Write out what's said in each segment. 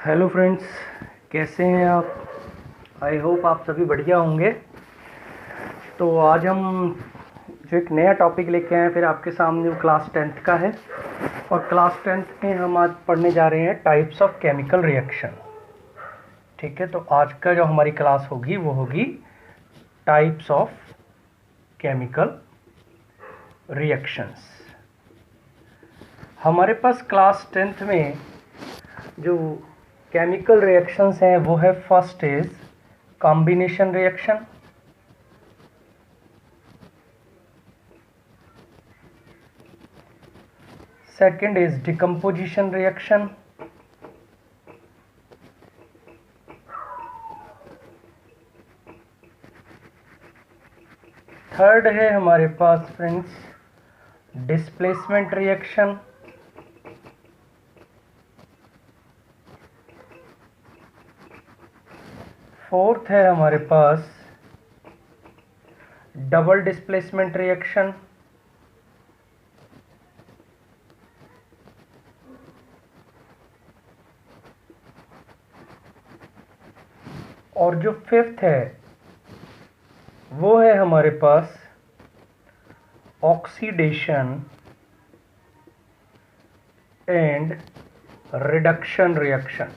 Hello friends, कैसे हैं आप। आई होप आप सभी बढ़िया होंगे। तो आज हम जो एक नया टॉपिक लेके आए हैं फिर आपके सामने, वो क्लास 10th का है। और क्लास 10th में हम आज पढ़ने जा रहे हैं टाइप्स ऑफ केमिकल रिएक्शन। ठीक है, तो आज का जो हमारी क्लास होगी वो होगी टाइप्स ऑफ केमिकल रिएक्शंस। हमारे पास क्लास 10th में जो केमिकल रिएक्शंस हैं वो है, first is combination reaction, second is decomposition reaction, third है हमारे पास फ्रेंड्स डिस्प्लेसमेंट रिएक्शन, फोर्थ है हमारे पास डबल डिस्प्लेसमेंट रिएक्शन, और जो फिफ्थ है वो है हमारे पास ऑक्सीडेशन एंड रिडक्शन रिएक्शन।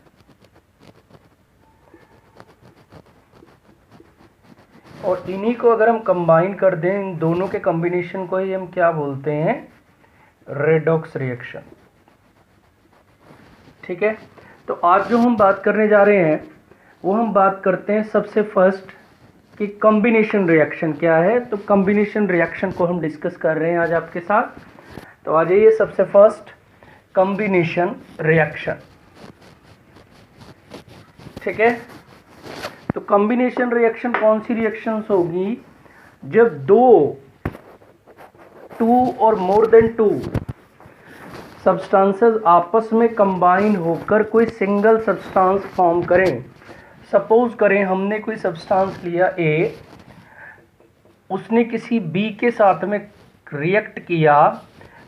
और इन्हीं को अगर हम कंबाइन कर दें, इन दोनों के कॉम्बिनेशन को ही हम क्या बोलते हैं, रेडॉक्स रिएक्शन। ठीक है, तो आज जो हम बात करने जा रहे हैं वो हम बात करते हैं सबसे फर्स्ट कि कॉम्बिनेशन रिएक्शन क्या है। तो कॉम्बिनेशन रिएक्शन को हम डिस्कस कर रहे हैं आज आपके साथ। तो आ जाइए, सबसे फर्स्ट कॉम्बिनेशन रिएक्शन। ठीक है, तो कॉम्बिनेशन रिएक्शन कौन सी रिएक्शंस होगी, जब to or more than to substances आपस में कंबाइन होकर कोई सिंगल सब्सटेंस फॉर्म करें। सपोज करें हमने कोई सब्सटेंस लिया ए, उसने किसी बी के साथ में रिएक्ट किया,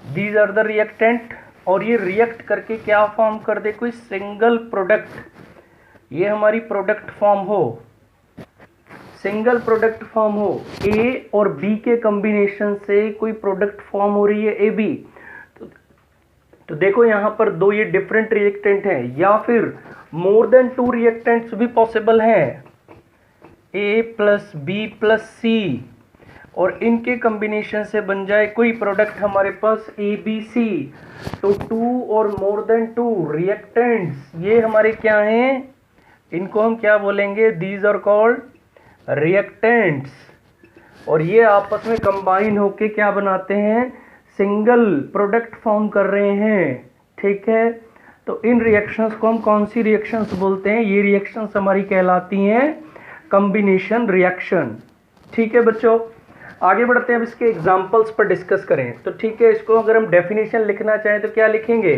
दीज आर द रिएक्टेंट, और ये रिएक्ट करके क्या फॉर्म कर दे, कोई सिंगल प्रोडक्ट। ये हमारी प्रोडक्ट फॉर्म हो, सिंगल प्रोडक्ट फॉर्म हो, ए और बी के कॉम्बिनेशन से कोई प्रोडक्ट फॉर्म हो रही है ए बी। तो देखो यहाँ पर दो ये डिफरेंट रिएक्टेंट हैं, या फिर मोर देन टू रिएक्टेंट्स भी पॉसिबल हैं, ए प्लस बी प्लस सी, और इनके कॉम्बिनेशन से बन जाए कोई प्रोडक्ट हमारे पास ए बी सी। तो to or more than to reactants ये हमारे क्या हैं, इनको हम क्या बोलेंगे, दीज आर कॉल्ड रिएक्टेंट्स। और ये आपस में कंबाइन होके क्या बनाते हैं, सिंगल प्रोडक्ट फॉर्म कर रहे हैं। ठीक है, तो इन रिएक्शंस को हम कौन सी रिएक्शंस बोलते हैं, ये रिएक्शंस हमारी कहलाती हैं कॉम्बिनेशन रिएक्शन। ठीक है बच्चों, आगे बढ़ते हैं, अब इसके एग्जांपल्स पर डिस्कस करें। तो ठीक है, इसको अगर हम डेफिनेशन लिखना चाहें तो क्या लिखेंगे,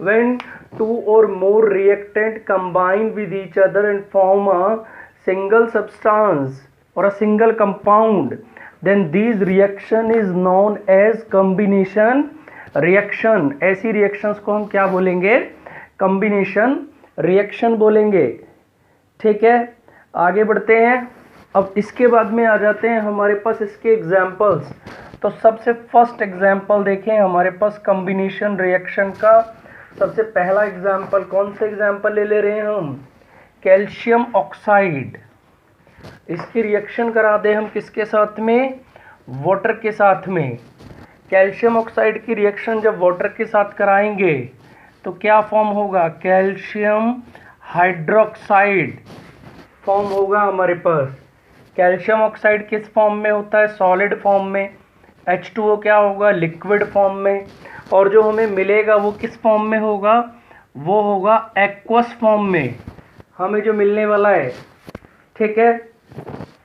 when two or more reactant combine with each other and form a single substance और a single compound, then these reaction is known as combination reaction। ऐसी रिएक्शंस को हम क्या बोलेंगे, कॉम्बिनेशन रिएक्शन बोलेंगे। ठीक है, आगे बढ़ते हैं। अब इसके बाद में आ जाते हैं हमारे पास इसके एग्जांपल्स। तो सबसे फर्स्ट एग्जांपल देखें हमारे पास कॉम्बिनेशन रिएक्शन का। सबसे पहला एग्जांपल, कौन सा एग्जांपल ले रहे हैं हम, कैल्शियम ऑक्साइड। इसकी रिएक्शन करा दे हम किसके साथ में, वाटर के साथ में। कैल्शियम ऑक्साइड की रिएक्शन जब वाटर के साथ कराएंगे तो क्या फॉर्म होगा, कैल्शियम हाइड्रोक्साइड फॉर्म होगा हमारे पास। कैल्शियम ऑक्साइड किस फॉर्म में होता है, सॉलिड फॉर्म में। H2O क्या होगा, लिक्विड फॉर्म में। और जो हमें मिलेगा वो किस फॉर्म में होगा, वो होगा एक्वस फॉर्म में हमें जो मिलने वाला है। ठीक है,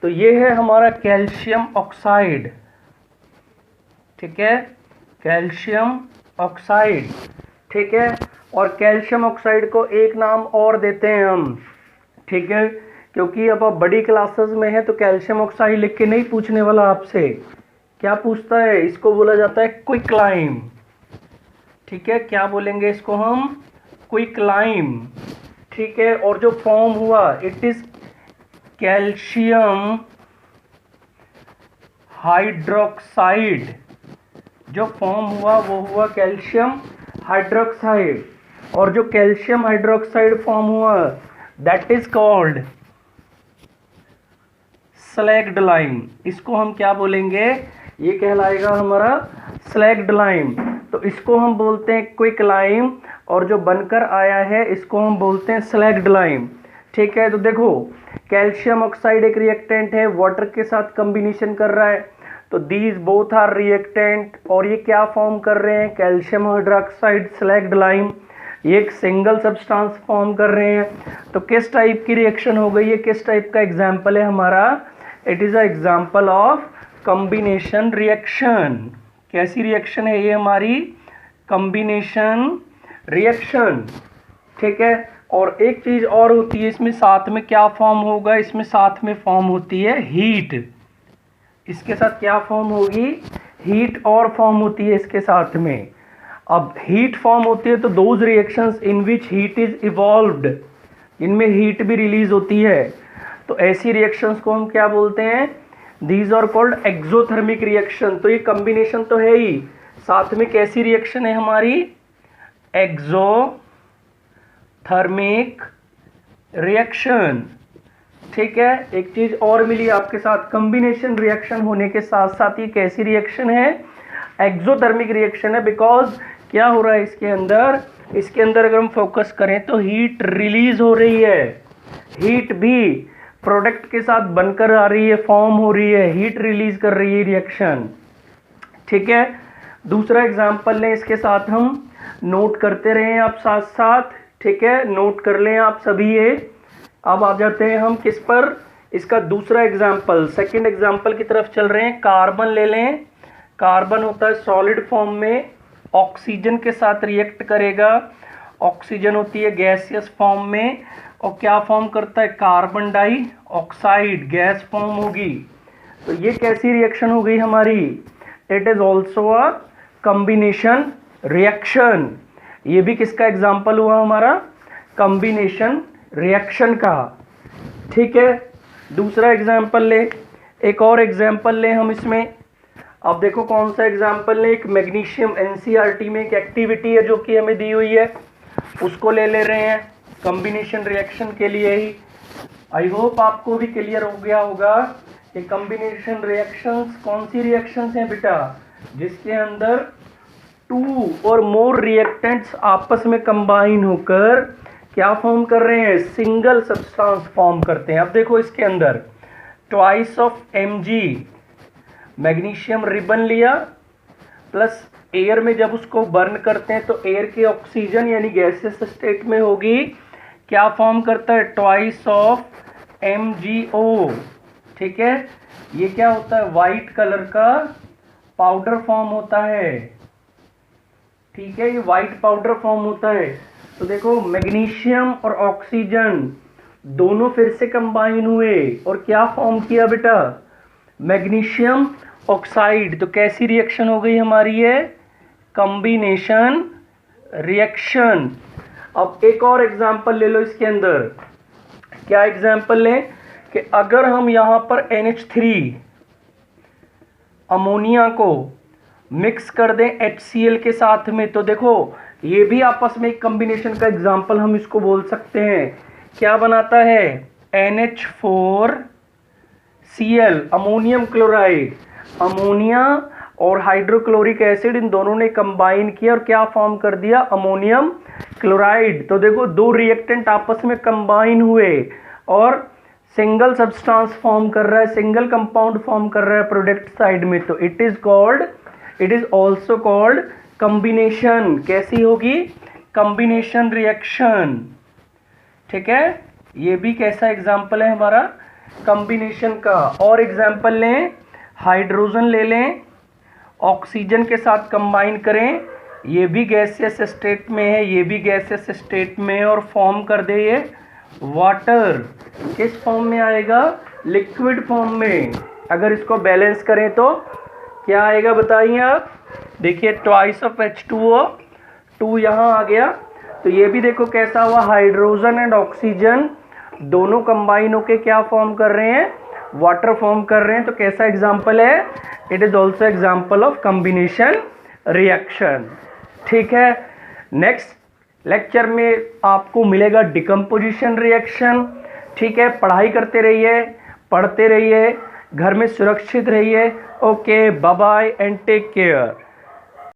तो ये है हमारा कैल्शियम ऑक्साइड। ठीक है, कैल्शियम ऑक्साइड। ठीक है, और कैल्शियम ऑक्साइड को एक नाम और देते हैं हम। ठीक है, क्योंकि अब आप बड़ी क्लासेस में हैं तो कैल्शियम ऑक्साइड लिख के नहीं पूछने वाला आपसे, क्या पूछता है, इसको बोला जाता है क्विकलाइम। ठीक है, क्या बोलेंगे इसको हम, क्विकलाइम। ठीक है, और जो फॉर्म हुआ इट इज कैल्शियम हाइड्रोक्साइड, जो फॉर्म हुआ वो हुआ कैल्शियम हाइड्रोक्साइड, और जो कैल्शियम हाइड्रोक्साइड फॉर्म हुआ that is called slagged lime. इसको हम क्या बोलेंगे, ये कहलाएगा हमारा स्लैग्ड लाइम। तो इसको हम बोलते हैं क्विक लाइम, और जो बनकर आया है इसको हम बोलते हैं स्लैग्ड लाइम। ठीक है, तो देखो कैल्शियम ऑक्साइड एक रिएक्टेंट है, वाटर के साथ कॉम्बिनेशन कर रहा है, तो दीज बोथ आर रिएक्टेंट, और ये क्या फॉर्म कर रहे हैं, कैल्शियम हाइड्रोक्साइड स्लैग्ड लाइम, ये एक सिंगल सब्सटेंस फॉर्म कर रहे हैं। तो किस टाइप की रिएक्शन हो गई है, किस टाइप का एग्जाम्पल है हमारा, it is a example of combination reaction. कैसी रिएक्शन है ये हमारी, कॉम्बिनेशन रिएक्शन। ठीक है, और एक चीज और होती है इसमें, साथ में क्या फॉर्म होगा, इसमें साथ में फॉर्म होती है हीट। इसके साथ क्या फॉर्म होगी, हीट और फॉर्म होती है इसके साथ में। अब हीट फॉर्म होती है तो those reactions in which heat is evolved, इनमें हीट भी रिलीज होती है, तो ऐसी रिएक्शंस को हम क्या बोलते हैं, these are called exothermic reaction. तो ये कॉम्बिनेशन तो है ही, साथ में कैसी रिएक्शन है हमारी, एक्सोथर्मिक रिएक्शन। ठीक है, एक चीज और मिली आपके साथ, कॉम्बिनेशन रिएक्शन होने के साथ साथ ये कैसी रिएक्शन है, एक्सोथर्मिक रिएक्शन है। बिकॉज क्या हो रहा है इसके अंदर, इसके अंदर अगर हम फोकस करें तो हीट रिलीज हो रही है, हीट भी प्रोडक्ट के साथ बनकर आ रही है, फॉर्म हो रही है, हीट रिलीज कर रही है रिएक्शन। ठीक है, दूसरा एग्जांपल लें, इसके साथ हम नोट करते रहें आप साथ साथ। ठीक है, नोट कर लें आप सभी ये। अब आ जाते हैं हम किस पर, इसका दूसरा एग्जाम्पल, सेकंड एग्जाम्पल की तरफ चल रहे हैं। कार्बन ले लें, कार्बन होता है सॉलिड फॉर्म में, ऑक्सीजन के साथ रिएक्ट करेगा, ऑक्सीजन होती है गैसियस फॉर्म में, और क्या फॉर्म करता है, कार्बन डाइऑक्साइड गैस फॉर्म होगी। तो ये कैसी रिएक्शन हो गई हमारी, it is also a combination reaction. ये भी किसका एग्जाम्पल हुआ हमारा, कॉम्बिनेशन रिएक्शन का। ठीक है, दूसरा एग्जाम्पल ले, एक और एग्जाम्पल ले हम इसमें। अब देखो कौन सा एग्जाम्पल ले, एक मैग्नीशियम, एनसीईआरटी में एक एक्टिविटी है जो कि हमें दी हुई है, उसको ले रहे हैं कॉम्बिनेशन रिएक्शन के लिए ही। आई होप आपको भी क्लियर हो गया होगा कि कॉम्बिनेशन रिएक्शंस कौन सी रिएक्शंस हैं बेटा, जिसके अंदर टू और मोर रिएक्टेंट्स आपस में कंबाइन होकर क्या फॉर्म कर रहे हैं, सिंगल सब्सटेंस फॉर्म करते हैं। अब देखो इसके अंदर twice of Mg magnesium ribbon लिया, प्लस एयर में जब उसको बर्न करते हैं तो एयर की ऑक्सीजन यानी गैसियस स्टेट में होगी, क्या फॉर्म करता है, ट्वाइस ऑफ MgO। ठीक है, ये क्या होता है, वाइट कलर का पाउडर फॉर्म होता है। ठीक है, ये वाइट पाउडर फॉर्म होता है। तो देखो मैग्नीशियम और ऑक्सीजन दोनों फिर से कंबाइन हुए और क्या फॉर्म किया बेटा, मैग्नीशियम ऑक्साइड। तो कैसी रिएक्शन हो गई हमारी ये, कॉम्बिनेशन रिएक्शन। अब एक और एग्जांपल ले लो इसके अंदर, क्या एग्जांपल लें कि अगर हम यहाँ पर NH3 अमोनिया को मिक्स कर दें HCl के साथ में, तो देखो ये भी आपस में एक कॉम्बिनेशन का एग्जांपल हम इसको बोल सकते हैं। क्या बनाता है, NH4Cl अमोनियम क्लोराइड, अमोनिया और हाइड्रोक्लोरिक एसिड इन दोनों ने कंबाइन किया और क्या फॉर्म कर दिया, अमोनियम क्लोराइड। तो देखो दो रिएक्टेंट आपस में कंबाइन हुए और सिंगल सब्सटेंस फॉर्म कर रहा है, सिंगल कंपाउंड फॉर्म कर रहा है प्रोडक्ट साइड में, तो it is also called combination. कैसी होगी, कॉम्बिनेशन रिएक्शन। ठीक है, ये भी कैसा एग्जाम्पल है हमारा, कॉम्बिनेशन का। और एग्जाम्पल लें, हाइड्रोजन ले लें, ऑक्सीजन के साथ कंबाइन करें, ये भी गैसियस स्टेट में है, ये भी गैसियस स्टेट में है, और फॉर्म कर दे ये वाटर। किस फॉर्म में आएगा, लिक्विड फॉर्म में। अगर इसको बैलेंस करें तो क्या आएगा बताइए आप, देखिए ट्वाइस ऑफ H2O, 2 यहाँ आ गया, तो ये भी देखो कैसा हुआ, हाइड्रोजन एंड ऑक्सीजन दोनों कंबाइन होके क्या फॉर्म कर रहे हैं, वाटर फॉर्म कर रहे हैं। तो कैसा एग्जाम्पल है, it is also example of combination reaction. ठीक है, नेक्स्ट लेक्चर में आपको मिलेगा डिकम्पोजिशन रिएक्शन। ठीक है, पढ़ाई करते रहिए, पढ़ते रहिए, घर में सुरक्षित रहिए। Okay, bye bye and take care.